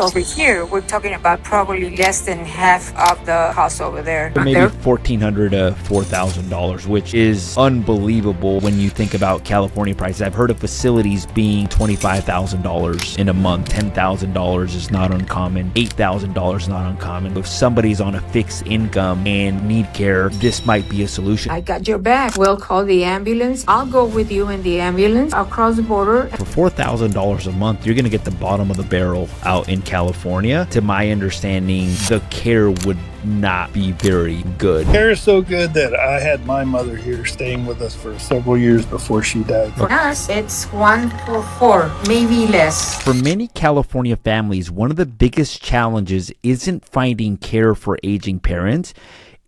Over here, we're talking about probably less than half of the cost over there. Maybe $1,400 to $4,000, which is unbelievable when you think about California prices. I've heard of facilities being $25,000 in a month. $10,000 is not uncommon. $8,000 is not uncommon. If somebody's on a fixed income and need care, this might be a solution. I got your back. We'll call the ambulance. I'll go with you in the ambulance across the border. For $4,000 a month, you're going to get the bottom of the barrel out in California. To my understanding, the care would not be very good. Care is so good that I had my mother here staying with us for several years before she died. For us, it's 1 for 4, maybe less. For many California families, one of the biggest challenges isn't finding care for aging parents,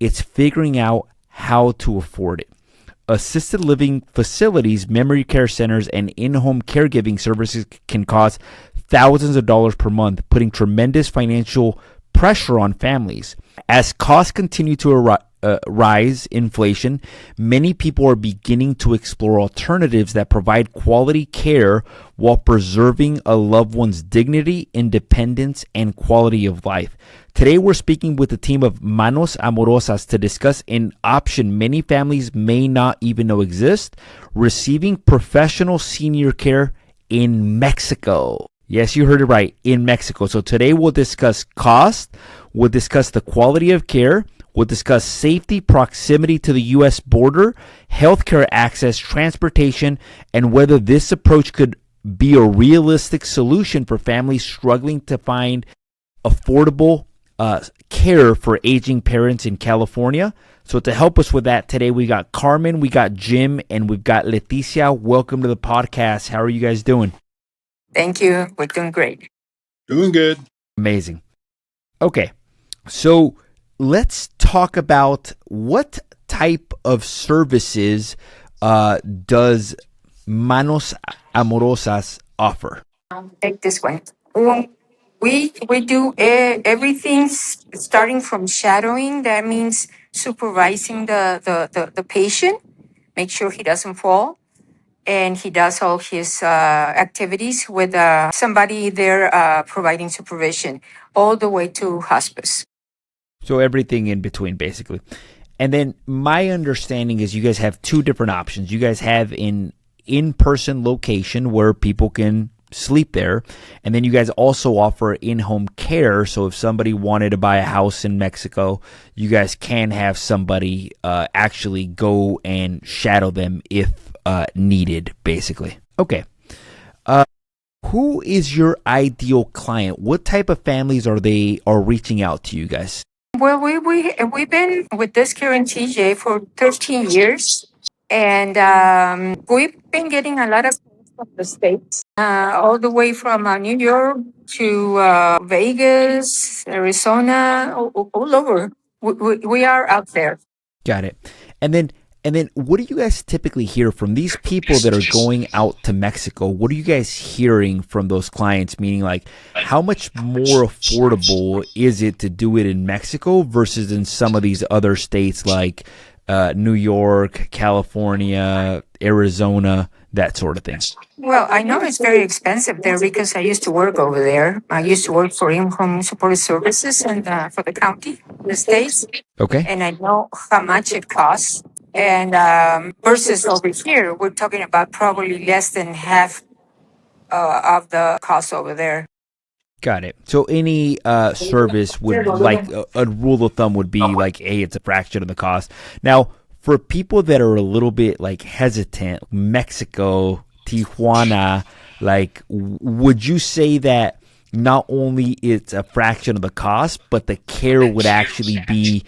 it's figuring out how to afford it. Assisted living facilities, memory care centers, and in-home caregiving services can cost thousands of dollars per month, putting tremendous financial pressure on families. As costs continue to rise, inflation, many people are beginning to explore alternatives that provide quality care while preserving a loved one's dignity, independence, and quality of life. Today, we're speaking with the team of Manos Amorosas to discuss an option many families may not even know exists: receiving professional senior care in Mexico. Yes, you heard it right, in Mexico. So today we'll discuss cost, we'll discuss the quality of care, we'll discuss safety, proximity to the U.S. border, healthcare access, transportation, and whether this approach could be a realistic solution for families struggling to find affordable care for aging parents in California. So to help us with that today, we got Carmen, we got Jim, and we've got Leticia. Welcome to the podcast. How are you guys doing? Thank you. We're doing great. Doing good. Amazing. Okay, so let's talk about what type of services does Manos Amorosas offer? Take this one. We do everything starting from shadowing. That means supervising the patient, make sure he doesn't fall. And he does all his activities with somebody there providing supervision all the way to hospice. So everything in between, basically. And then my understanding is you guys have two different options. You guys have an in-person location where people can sleep there. And then you guys also offer in-home care. So if somebody wanted to buy a house in Mexico, you guys can have somebody actually go and shadow them if needed, basically. Okay. Who is your ideal client? What type of families are reaching out to you guys? Well, we've been with this care in TJ for 13 years, and we've been getting a lot of from the States, all the way from New York to Vegas, Arizona, all over. We are out there. Got it. And then what do you guys typically hear from these people that are going out to Mexico? What are you guys hearing from those clients? Meaning, like, how much more affordable is it to do it in Mexico versus in some of these other states like New York, California, Arizona, that sort of thing? Well, I know it's very expensive there because I used to work over there. I used to work for in-home supportive services and for the county, the states. Okay. And I know how much it costs. And versus over here, we're talking about probably less than half of the cost over there. Got it. So any service would, like, a rule of thumb would be like, hey, it's a fraction of the cost. Now, for people that are a little bit like hesitant, Mexico, Tijuana, like, would you say that not only it's a fraction of the cost, but the care would actually be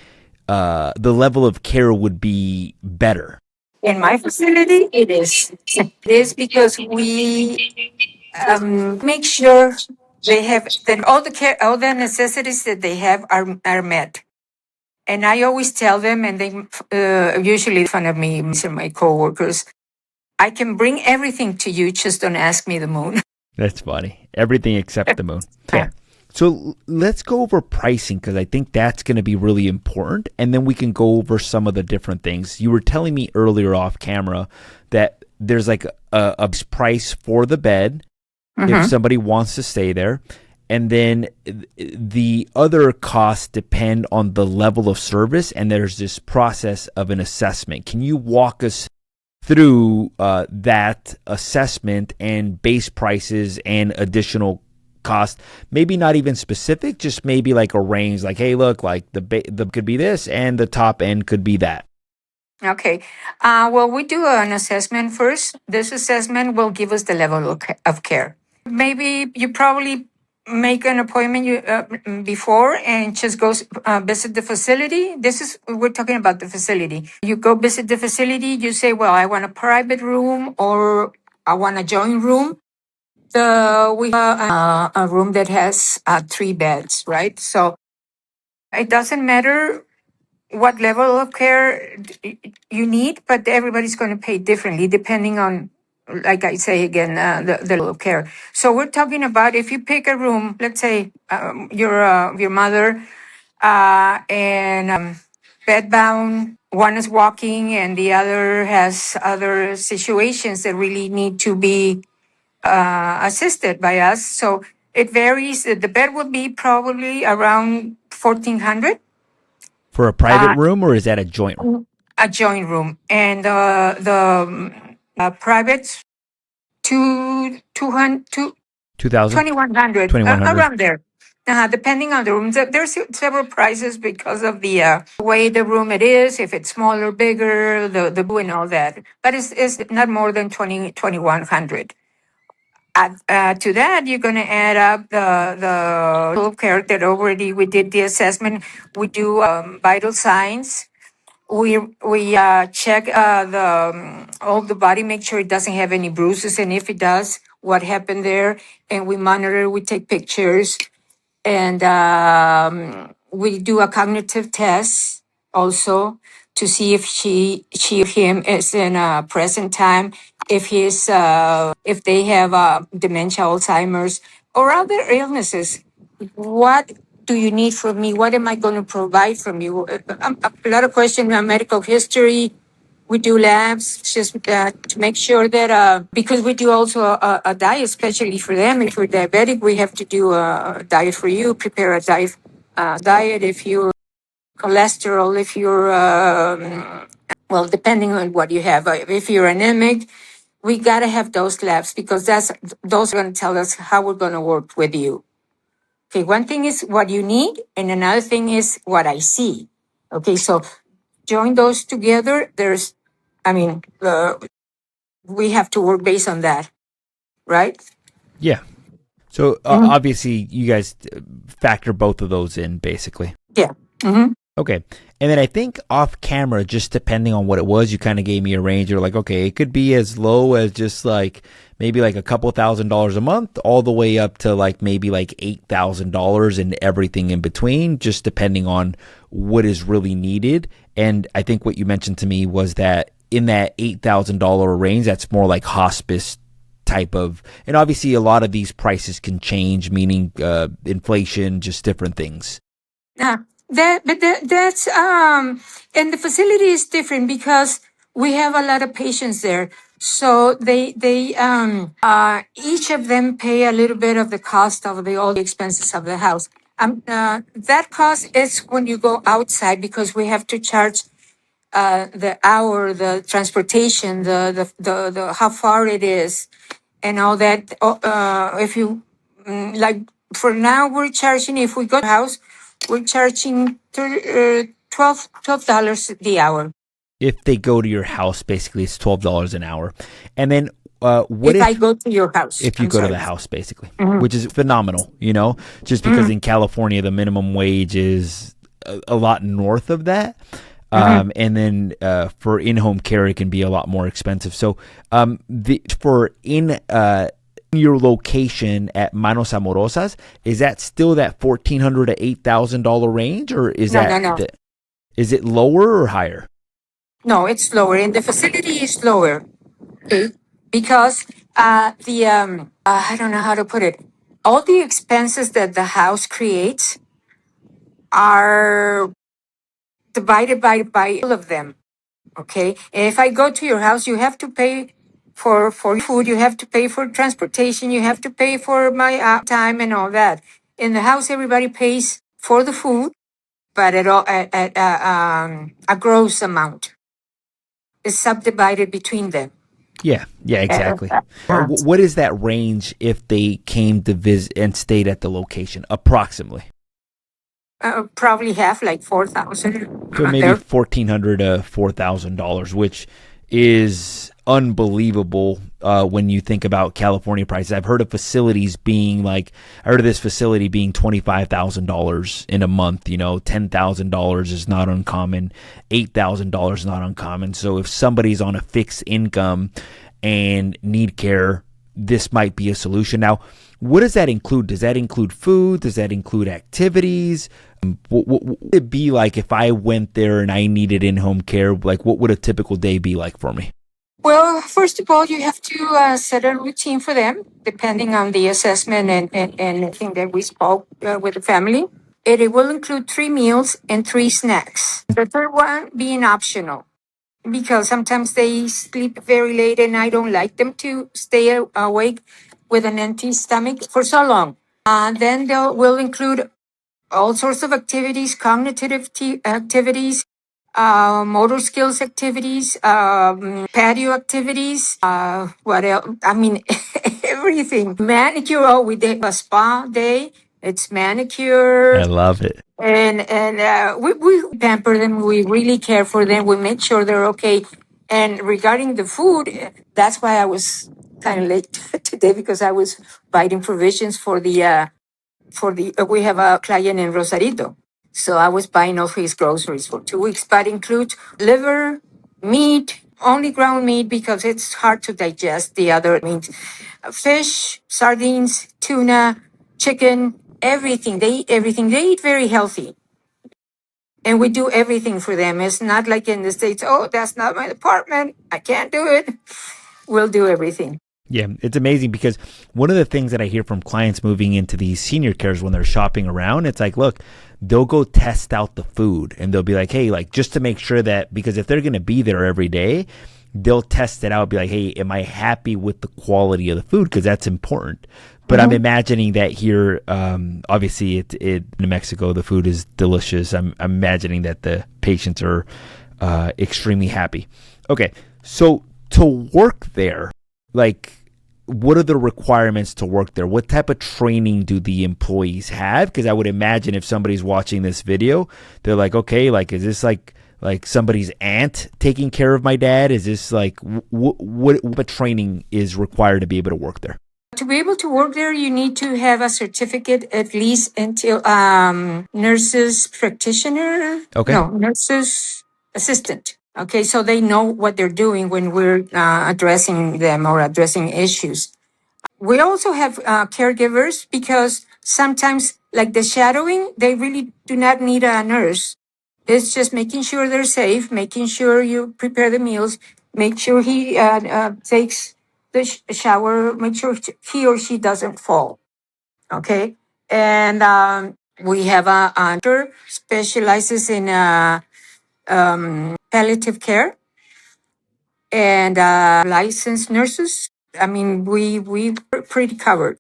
the level of care would be better? In my facility, it is. It is because we make sure they have that all the care, all the necessities that they have are met. And I always tell them, and they usually in front of me and my coworkers, I can bring everything to you, just don't ask me the moon. That's funny. Everything except the moon. Okay. So let's go over pricing, because I think that's going to be really important. And then we can go over some of the different things. You were telling me earlier off camera that there's like a price for the bed if somebody wants to stay there. And then the other costs depend on the level of service, and there's this process of an assessment. Can you walk us through that assessment and base prices and additional cost? Maybe not even specific, just maybe like a range, like, hey, look, like the could be this and the top end could be that. Okay. Well, we do an assessment first. This assessment will give us the level of care. Maybe you probably make an appointment before and just go visit the facility. We're talking about the facility. You go visit the facility, you say, well, I want a private room or I want a joint room. We have a room that has 3 beds, right? So it doesn't matter what level of care you need, but everybody's going to pay differently depending on, like I say again, the level of care. So we're talking about if you pick a room, let's say your mother and bedbound, one is walking and the other has other situations that really need to be assisted by us. So it varies. The bed would be probably around 1,400. For a private room, or is that a joint room? A joint room, and the private two hundred 2000, 2,100 2100. around there. Depending on the room, there's several prices because of the way the room it is. If it's smaller, bigger, the and all that. But it's not more than 2,100. To that, you're going to add up the care that already we did the assessment. We do vital signs. We check all the body, make sure it doesn't have any bruises, and if it does, what happened there, and we monitor. We take pictures, and we do a cognitive test also to see if she or him is in a present time, if they have dementia, Alzheimer's, or other illnesses. What do you need from me? What am I going to provide from you? A lot of questions on medical history. We do labs just to make sure that, because we do also a diet, especially for them. If you're diabetic, we have to do a diet for you, prepare a diet. If you're cholesterol, if you're, well, depending on what you have, if you're anemic, we got to have those labs because those are going to tell us how we're going to work with you. Okay, one thing is what you need, and another thing is what I see. Okay, so join those together. We have to work based on that, right? Yeah. So obviously, you guys factor both of those in, basically. Yeah. Mm-hmm. Okay. And then I think off camera, just depending on what it was, you kind of gave me a range. You're like, okay, it could be as low as just like maybe like a couple $1,000s a month, all the way up to like maybe like $8,000 and everything in between, just depending on what is really needed. And I think what you mentioned to me was that in that $8,000 range, that's more like hospice type of, and obviously a lot of these prices can change, meaning inflation, just different things. That's and the facility is different because we have a lot of patients there. So they each of them pay a little bit of the cost of all the expenses of the house. That cost is when you go outside because we have to charge the hour, the transportation, the how far it is, and all that. If you like, for now, we're charging. If we go to the house, we're charging $12 the hour. If they go to your house, basically it's $12 an hour. And then if I go to your house, if you I'm go sorry. to the house, basically, which is phenomenal, just because in California, the minimum wage is a lot north of that. And then for in-home care, it can be a lot more expensive. So in your location at Manos Amorosas, is that still that $1,400 to $8,000 range, or is No. Is it lower or higher? No, it's lower, and the facility is lower. Okay, because I don't know how to put it. All the expenses that the house creates are divided by all of them. Okay, if I go to your house, you have to pay for food, you have to pay for transportation, you have to pay for my time and all that. In the house, everybody pays for the food, but at a gross amount. It's subdivided between them. Yeah, exactly. Uh, What is that range if they came to visit and stayed at the location, approximately? Probably have like 4,000 So maybe there. $1,400 to $4,000, which is unbelievable when you think about California prices. I've heard of facilities being like, I heard of this facility being $25,000 in a month. You know, $10,000 is not uncommon, $8,000 is not uncommon. So if somebody's on a fixed income and need care, this might be a solution. Now, what does that include? Does that include food? Does that include activities? What would it be like if I went there and I needed in-home care? Like, what would a typical day be like for me? Well, first of all, you have to set a routine for them, depending on the assessment and anything that we spoke with the family. It will include 3 meals and 3 snacks. The third one being optional, because sometimes they sleep very late and I don't like them to stay awake with an empty stomach for so long. Then will include all sorts of activities, cognitive activities, motor skills activities, patio activities, what else? I mean, everything. Manicure, oh, we did a spa day. It's manicure. I love it. And we pamper them. We really care for them. We make sure they're okay. And regarding the food, that's why I was kind of late today, because I was buying provisions for the we have a client in Rosarito. So I was buying off his groceries for 2 weeks, but include liver, meat, only ground meat because it's hard to digest the other meat. Fish, sardines, tuna, chicken, everything. They eat everything. They eat very healthy. And we do everything for them. It's not like in the States, oh, that's not my department. I can't do it. We'll do everything. Yeah, it's amazing because one of the things that I hear from clients moving into these senior cares when they're shopping around, it's like, look, they'll go test out the food and they'll be like, hey, like just to make sure that, because if they're going to be there every day, they'll test it out, be like, hey, am I happy with the quality of the food? Because that's important. But I'm imagining that here, obviously in New Mexico, the food is delicious. I'm imagining that the patients are extremely happy. Okay, so to work there, like, what are the requirements to work there? What type of training do the employees have? Because I would imagine if somebody's watching this video, they're like, okay, like, is this like somebody's aunt taking care of my dad? Is this like, what training is required to be able to work there? To be able to work there, you need to have a certificate at least until nurses practitioner. Okay. No, nurses assistant. Okay, so they know what they're doing when we're addressing them or addressing issues. We also have caregivers because sometimes, like the shadowing, they really do not need a nurse. It's just making sure they're safe, making sure you prepare the meals, make sure he takes the shower, make sure he or she doesn't fall. Okay. And we have a doctor specializes in palliative care and licensed nurses. I mean, we're pretty covered.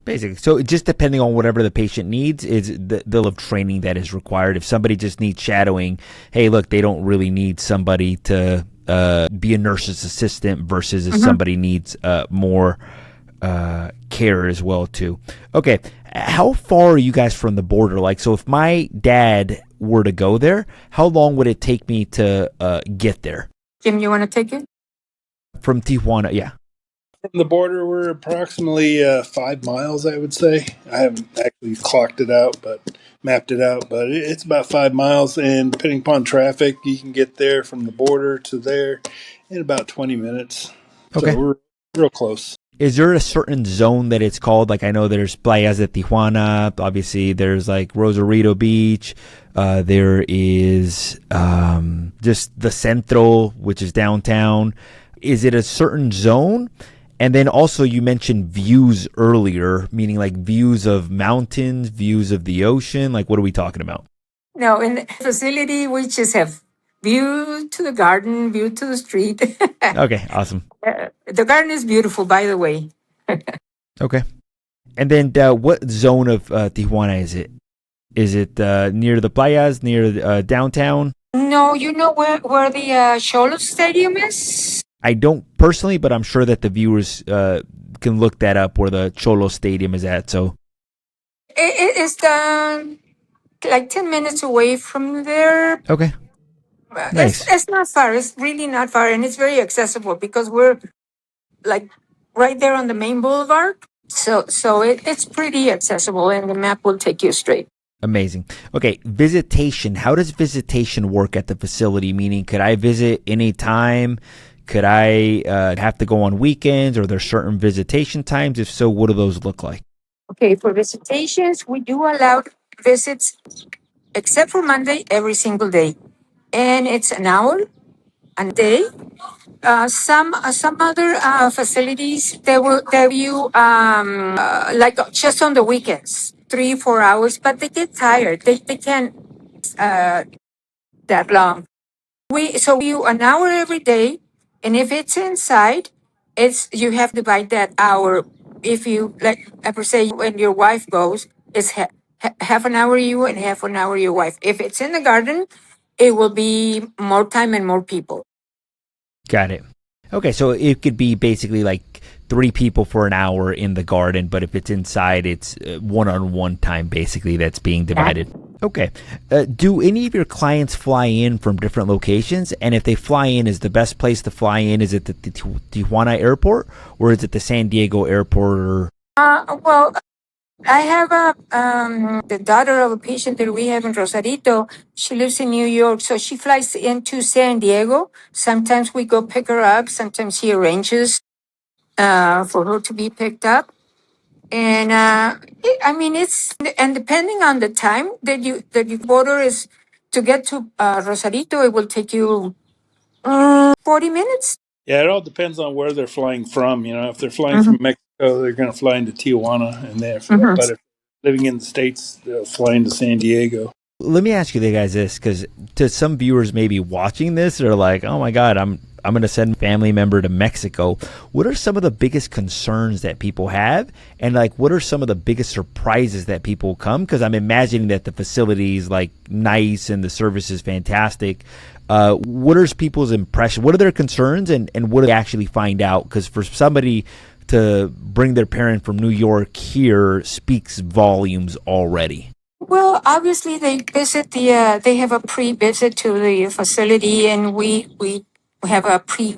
Basically, so just depending on whatever the patient needs is the level of training that is required. If somebody just needs shadowing, hey, look, they don't really need somebody to be a nurse's assistant versus if somebody needs more care as well too. Okay, how far are you guys from the border? Like, so if my dad were to go there, how long would it take me to get there? Jim, you want to take it? From Tijuana, yeah. From the border, we're approximately 5 miles, I would say. I haven't actually clocked it out, but mapped it out. But it's about 5 miles, and depending upon traffic, you can get there from the border to there in about 20 minutes. Okay. So we're real close. Is there a certain zone that it's called? Like, I know there's Playas de Tijuana. Obviously, there's like Rosarito Beach. There is just the Centro, which is downtown. Is it a certain zone? And then also you mentioned views earlier, meaning like views of mountains, views of the ocean. Like, what are we talking about? No, in the facility, we just have view to the garden, view to the street. Okay, awesome. The garden is beautiful, by the way. Okay. And then what zone of Tijuana is it? Is it near the playas, near downtown? No, you know where the Cholo Stadium is? I don't personally, but I'm sure that the viewers can look that up where the Cholo Stadium is at. So It's like 10 minutes away from there. okay, nice, It's not far. It's really not far. And it's very accessible because we're like right there on the main boulevard. So it's pretty accessible and the map will take you straight. amazing. Okay, visitation. How does visitation work at the facility? Meaning, could I visit anytime? Could I have to go on weekends? Or are there certain visitation times? If so, what do those look like? Okay, for visitations, we do allow visits except for Monday every single day. And it's an hour a day. Some other facilities they you like just on the weekends 3-4 hours, but they get tired. They can't that long. We you an hour every day, and if it's inside, it's you have to divide that hour. If you like, I per se, when your wife goes, it's half an hour you and half an hour your wife. If it's in the garden, it will be more time and more people. Got it. Okay, so it could be basically like 3 people for an hour in the garden, but if it's inside, it's one-on-one time basically that's being divided. Okay. Do any of your clients fly in from different locations? And if they fly in, is the best place to fly in, is it the Tijuana airport or is it the San Diego airport? Or Well, I have the daughter of a patient that we have in Rosarito. She lives in New York, so she flies into San Diego. Sometimes we go pick her up. Sometimes he arranges for her to be picked up. And I mean, it's and depending on the time that you order is to get to Rosarito, it will take you 40 minutes. Yeah, it all depends on where they're flying from. If they're flying Mm-hmm. from Mexico, they're going to fly into Tijuana, Mm-hmm. but if living in the States, they'll fly into San Diego. let me ask you guys this, because to some viewers maybe watching this, they're like, oh my God, I'm going to send a family member to Mexico. What are some of the biggest concerns that people have? And like, what are some of the biggest surprises that people come? Because I'm imagining that the facility is like nice and the service is fantastic. What are people's impression? What are their concerns and what do they actually find out? Because for somebody to bring their parent from New York here speaks volumes already. Well, obviously they visit they have a pre-visit to the facility, and we have a pre,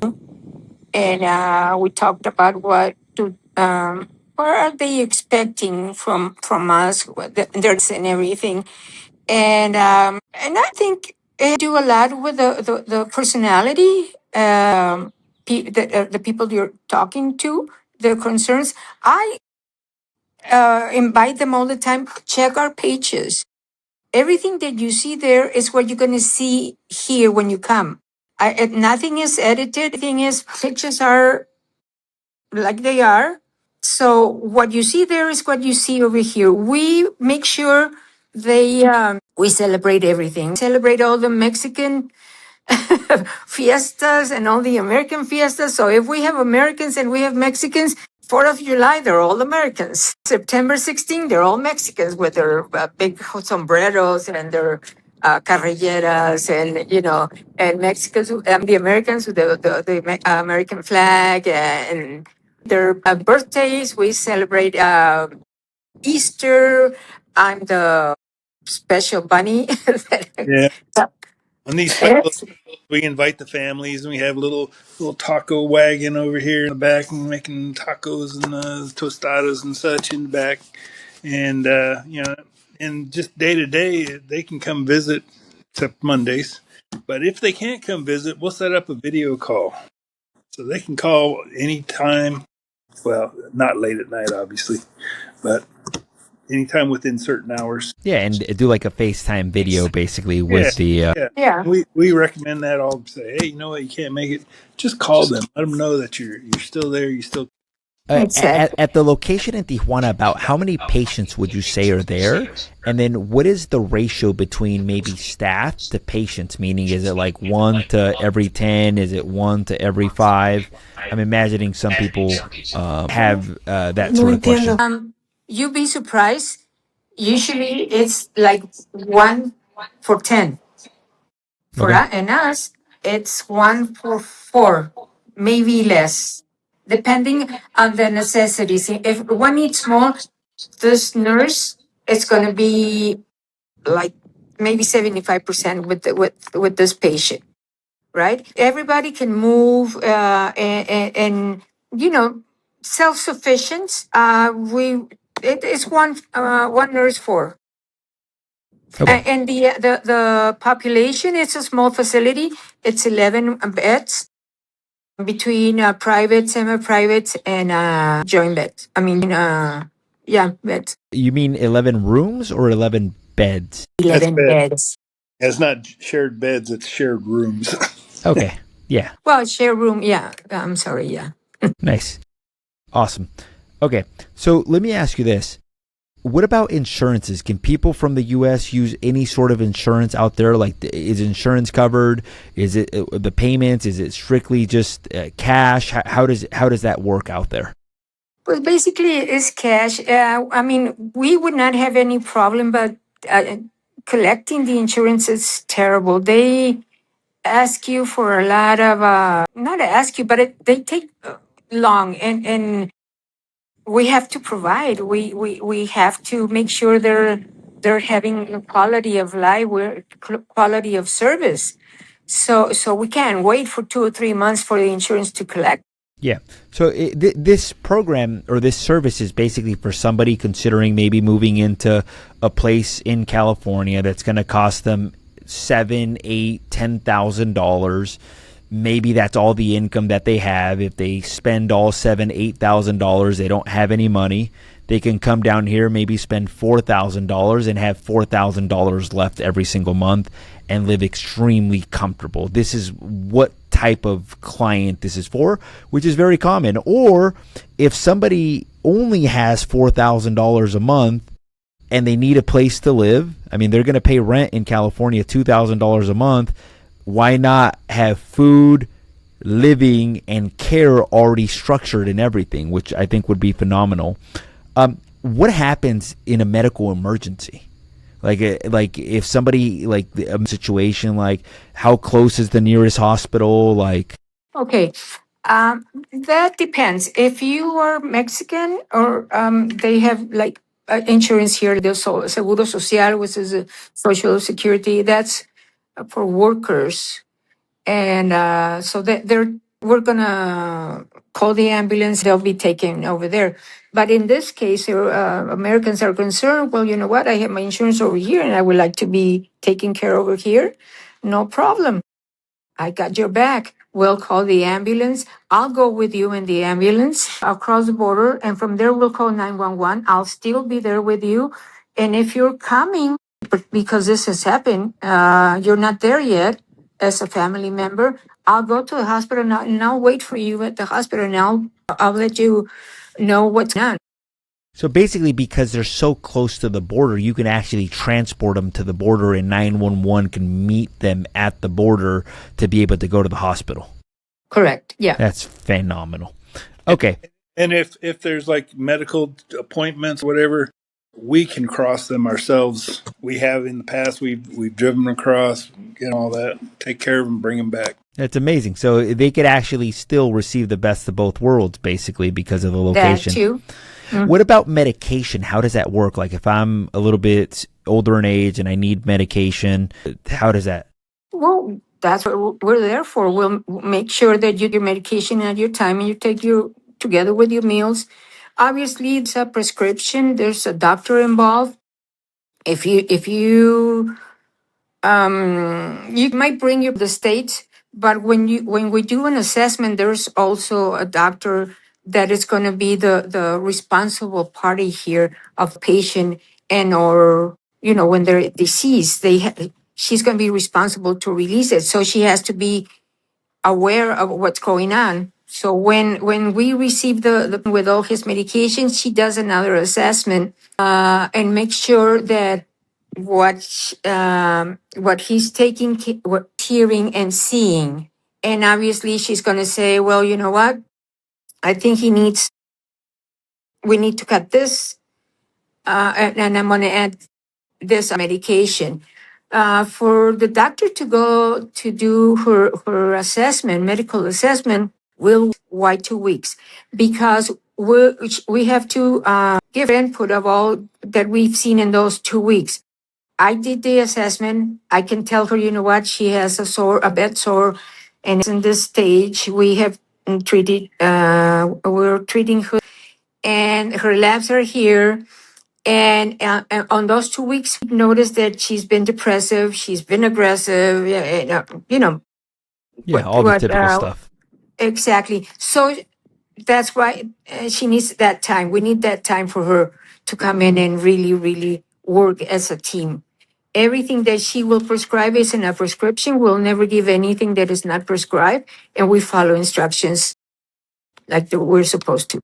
and we talked about what are they expecting from us, their and everything, and I think it do a lot with the personality, the people you're talking to, their concerns. I invite them all the time. Check our pages. Everything that you see there is what you're going to see here when you come. Nothing is edited. Everything is pictures are like they are. So what you see there is what you see over here. We make sure we celebrate everything. Celebrate all the Mexican fiestas and all the American fiestas. So if we have Americans and we have Mexicans, 4th of July, they're all Americans. September 16th, they're all Mexicans with their big sombreros and their carrilleras and Mexicans, the Americans with the American flag and their birthdays. We celebrate Easter. I'm the special bunny. Yeah, on these special, we invite the families, and we have a little taco wagon over here in the back, and making tacos and tostadas and such in the back, and and just day to day, they can come visit, except Mondays. But if they can't come visit, we'll set up a video call so they can call anytime. Well, not late at night, obviously, but anytime within certain hours. Yeah, and do like a FaceTime video basically Yeah, with the. yeah. Yeah. We recommend that all. Say, hey, you know what? You can't make it. Just call them. Let them know that you're still there. You still. It's sad. At the location in Tijuana, about how many patients would you say are there? And then what is the ratio between maybe staff to patients? Meaning, is it like 1 to every 10? Is it 1 to every 5? I'm imagining some people have that No sort of question. entiendo. You'd be surprised. Usually it's like 1 for 10. For Okay. us and us, it's 1 for 4, maybe less, depending on the necessities. If one needs more, this nurse is going to be like maybe 75% with this patient, right? Everybody can move and you know, self-sufficient. It is one nurse for. Okay. And the population, it's a small facility. It's 11 beds between private, semi-private, and joint beds. I mean, yeah, beds. You mean 11 rooms or 11 beds? That's 11 bed. beds. It's not shared beds; it's shared rooms. Okay. Yeah. Well, share room. Yeah, I'm sorry. Yeah. Nice. Awesome. Okay. So let me ask you this. What about insurances? Can people from the U.S. use any sort of insurance out there? Like, is insurance covered? Is it the payments? Is it strictly just cash? How does that work out there? Well, basically, it's cash. I mean, we would not have any problem, but collecting the insurance is terrible. They ask you for a lot of, not ask you, but they take long, and we have to provide. We have to make sure they're having a quality of life, quality of service. So we can't wait for 2 or 3 months for the insurance to collect. Yeah. So this program or this service is basically for somebody considering maybe moving into a place in California that's going to cost them $7, $8, $10,000. Maybe that's all the income that they have. If they spend all $7,000, $8,000, they don't have any money. They can come down here, maybe spend $4,000 and have $4,000 left every single month and live extremely comfortable. This is what type of client this is for, which is very common. Or if somebody only has $4,000 a month and they need a place to live, I mean, they're going to pay rent in California $2,000 a month. Why not have food, living, and care already structured and everything, which I think would be phenomenal. What happens in a medical emergency? Like if somebody, like a situation, like how close is the nearest hospital? Like, Okay. That depends. If you are Mexican or they have like insurance here, the Seguro Social, which is a social security, that's for workers. And so that we're gonna call the ambulance. They'll be taken over there. But in this case, Americans are concerned. Well, you know what? I have my insurance over here, and I would like to be taken care over here. No problem. I got your back. We'll call the ambulance. I'll go with you in the ambulance across the border, and from there we'll call 911. I'll still be there with you. And if you're coming, but because this has happened, you're not there yet as a family member, I'll go to the hospital now, and I'll wait for you at the hospital, and I'll let you know what's on. so basically, because they're so close to the border, you can actually transport them to the border, and 911 can meet them at the border to be able to go to the hospital. Correct. Yeah. That's phenomenal. Okay. And if there's like medical appointments, whatever, we can cross them ourselves. We have in the past. We've driven across, all that, take care of them, bring them back. That's amazing. So they could actually still receive the best of both worlds, basically, because of the That location. too. What about medication? How does that work? Like if I'm a little bit older in age and I need medication, how does that? Well, that's what we're there for. We'll make sure that you get your medication at your time and you take your together with your meals. Obviously, it's a prescription. There's a doctor involved. If you you might bring your the state, but when we do an assessment, there's also a doctor that is going to be the responsible party here of patient, and or when they're deceased, she's going to be responsible to release it. So she has to be aware of what's going on. So when we receive the with all his medications, she does another assessment and makes sure that what he's taking, what hearing and seeing, and obviously she's going to say, well, you know what? I think we need to cut this, and I'm going to add this medication. For the doctor to go to do her assessment, medical assessment, will why 2 weeks? Because we have to give input of all that we've seen in those 2 weeks. I did the assessment. I can tell her, you know what, she has a bed sore, and it's in this stage. We have we're treating her, and her labs are here. And on those 2 weeks, we noticed that she's been depressive, she's been aggressive, you know Yeah, all the typical stuff. exactly. So that's why she needs that time. We need that time for her to come in and really, really work as a team. Everything that she will prescribe is in a prescription. We'll never give anything that is not prescribed, and we follow instructions like we're supposed to.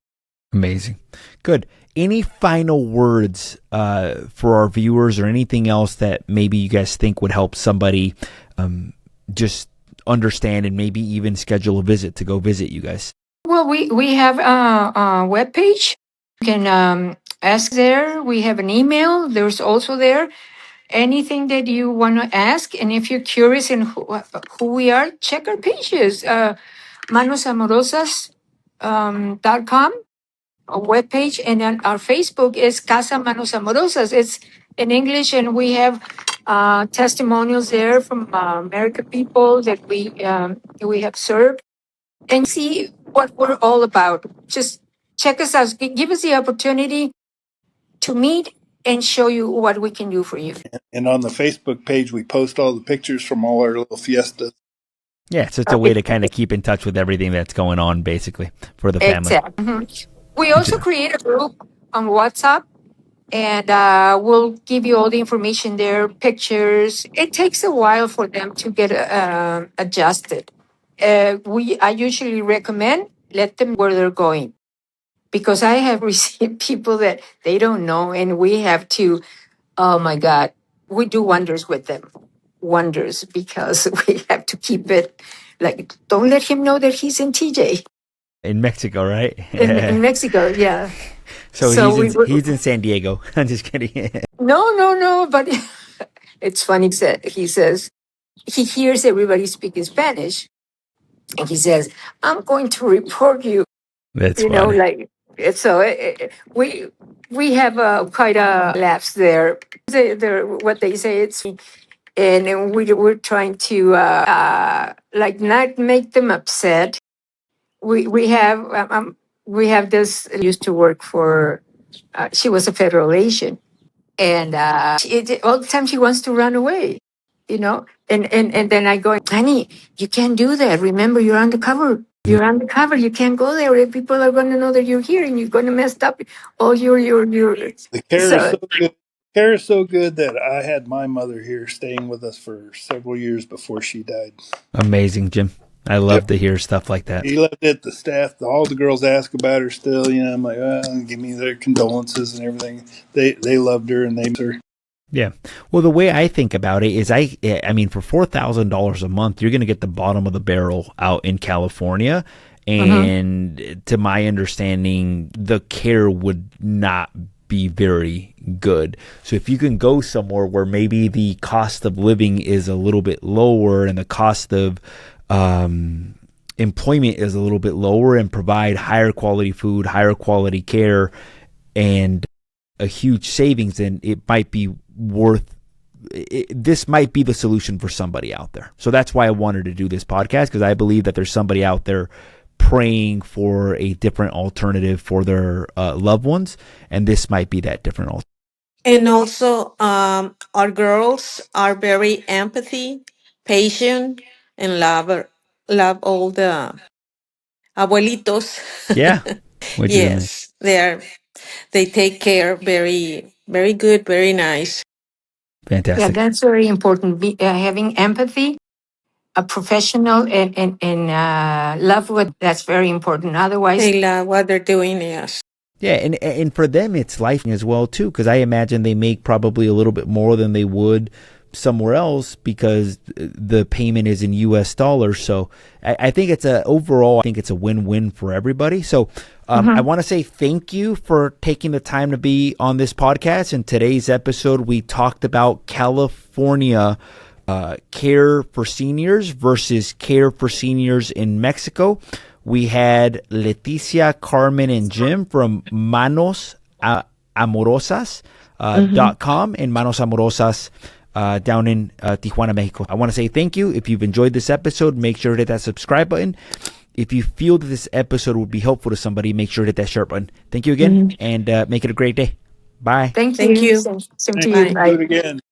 Amazing. Good. Any final words for our viewers, or anything else that maybe you guys think would help somebody just understand and maybe even schedule a visit to go visit you guys? Well, we have a webpage. You can ask there. We have an email. There's also there anything that you want to ask. And if you're curious in who we are, check our pages. Manos Amorosas .com, a webpage. And then our Facebook is Casa Manos Amorosas. It's in English, and we have testimonials there from American people that we have served. And see what we're all about. Just check us out. Give us the opportunity to meet and show you what we can do for you. And on the Facebook page, we post all the pictures from all our little fiestas. Yeah, so it's a way to kind of keep in touch with everything that's going on, basically, for the family. Exactly. Mhm. We also create a group on WhatsApp, and we'll give you all the information there, pictures. It takes a while for them to get adjusted. I usually recommend let them where they're going, because I have received people that they don't know, and we have to, oh my God, we do wonders with them. Wonders, because we have to keep it like, don't let him know that he's in TJ, In Mexico, right? in Mexico. Yeah. So he's in San Diego. I'm just kidding. No, but it's funny. He says he hears everybody speaking Spanish, and he says, I'm going to report you. That's funny. Like, so we have quite a laughs there. What they say, it's, and then we're trying to like not make them upset. We have this used to work for. She was a federal agent, and all the time she wants to run away. And then I go, honey, you can't do that. Remember, you're undercover. You're undercover. You can't go there. People are going to know that you're here, and you're going to mess up all your. The care is So so good. Care is so good that I had my mother here staying with us for several years before she died. Amazing, Jim. I Yep. love to hear stuff like that. He loved it. The staff, all the girls ask about her still. I'm like, give me their condolences and everything. They loved her and they miss her. Yeah. Well, the way I think about it is, I mean, for $4,000 a month, you're going to get the bottom of the barrel out in California. And to my understanding, the care would not be very good. So if you can go somewhere where maybe the cost of living is a little bit lower and the cost of employment is a little bit lower, and provide higher quality food, higher quality care, and a huge savings, then it might be this might be the solution for somebody out there. So that's why I wanted to do this podcast, because I believe that there's somebody out there praying for a different alternative for their loved ones, and this might be that different alternative. And also, our girls are very empathy, patient, and love all the abuelitos. Yeah, which is amazing. Yes, they take care very, very good, very nice. yeah, Fantastic. that's very important. Having empathy a professional and love what that's very important. Otherwise, They love what they're doing, yes. Yeah, and for them it's life as well too, because I imagine they make probably a little bit more than they would somewhere else because the payment is in U.S. dollars. So I think it's a win-win for everybody. So I want to say thank you for taking the time to be on this podcast. In today's episode, we talked about California care for seniors versus care for seniors in Mexico. We had Leticia, Carmen, and Jim from Manos Amorosas .com and Manos Amorosas down in Tijuana, Mexico. I want to say thank you. If you've enjoyed this episode, make sure to hit that subscribe button. If you feel that this episode would be helpful to somebody, make sure to hit that share button. Thank you again, and make it a great day. Bye. thank Thank you. you. Same to Thank you. you. Bye. Do Bye. it again.